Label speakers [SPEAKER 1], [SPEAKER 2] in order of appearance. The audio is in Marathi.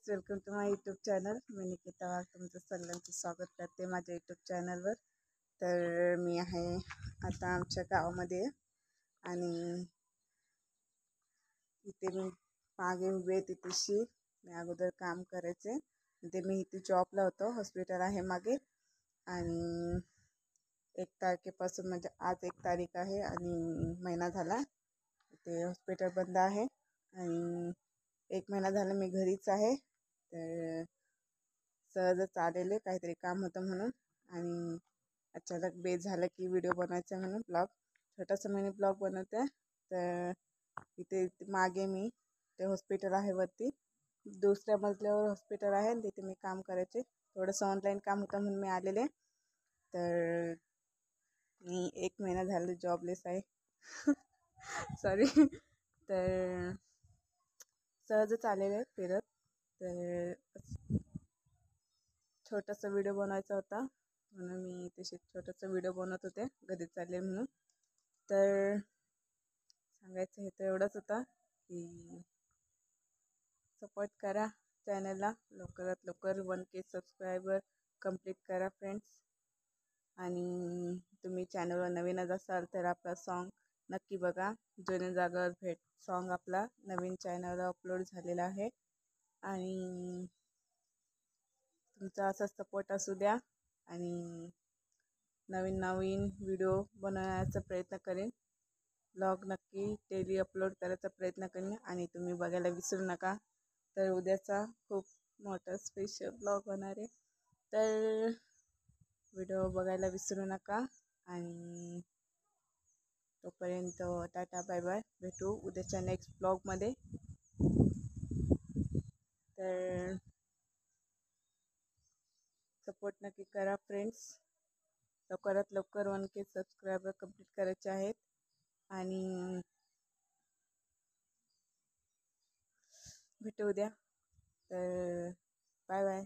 [SPEAKER 1] Guys, welcome to my YouTube channel. मी निकिता वाघ तुमचं सगळ्यांचं स्वागत करते माझ्या यूट्यूब चॅनलवर. तर मी आहे आता आमच्या गावामध्ये आणि इथे मी मागे उभे तिथेशी मी अगोदर काम करायचे. ते मी इथे जॉबला होतो. हॉस्पिटल आहे मागे आणि 1 तारखेपासून म्हणजे आज 1 तारीख आहे आणि महिना झाला ते हॉस्पिटल बंद आहे आणि 1 महिना झाला मी घरीच आहे. तर सहजच आलेले, काहीतरी काम होतं म्हणून आणि अचानक बेस झालं की व्हिडिओ बनवायचा म्हणून ब्लॉग, छोटासा मिनी ब्लॉग बनवते. तर इथे मागे मी ते हॉस्पिटल आहे वरती, दुसऱ्या मजल्यावर हॉस्पिटल आहे आणि तिथे मी काम करायचे. थोडंसं ऑनलाईन काम होतं म्हणून मी आलेले. तर मी 1 महिना झालं जॉबलेस आहे. सॉरी. तर सहजच आलेले फिरत. तर छोटासा व्हिडिओ बनवायचा होता म्हणून मी तसे छोटासा व्हिडिओ बनवत होते घरी चालले म्हणून. तर सांगायचं हे तर एवढंच होता की सपोर्ट करा चॅनलला, लवकरात लवकर 1K सबस्क्रायबर कंप्लीट करा फ्रेंड्स. आणि तुम्ही चॅनलवर नवीनच असाल तर आपला सॉन्ग नक्की बघा. जुन्या जागावर भेट सॉन्ग आपला नवीन चॅनलला अपलोड झालेला आहे आणि तुमचा असा सपोर्ट असू द्या आणि नवीन नवीन व्हिडिओ बनवण्याचा प्रयत्न करेन. ब्लॉग नक्की डेली अपलोड करायचा प्रयत्न करेन आणि तुम्ही बघायला विसरू नका. तर उद्याचा खूप मोठा स्पेशल ब्लॉग होणार आहे. तर व्हिडिओ बघायला विसरू नका आणि तोपर्यंत टाटा बाय बाय. भेटू उद्याच्या नेक्स्ट ब्लॉगमध्ये. तर सपोर्ट नक्की करा फ्रेंड्स. लवकरात लवकर 1K सबस्क्रायबर कंप्लीट करायचे आहेत आणि भेटू उद्या. तर बाय बाय.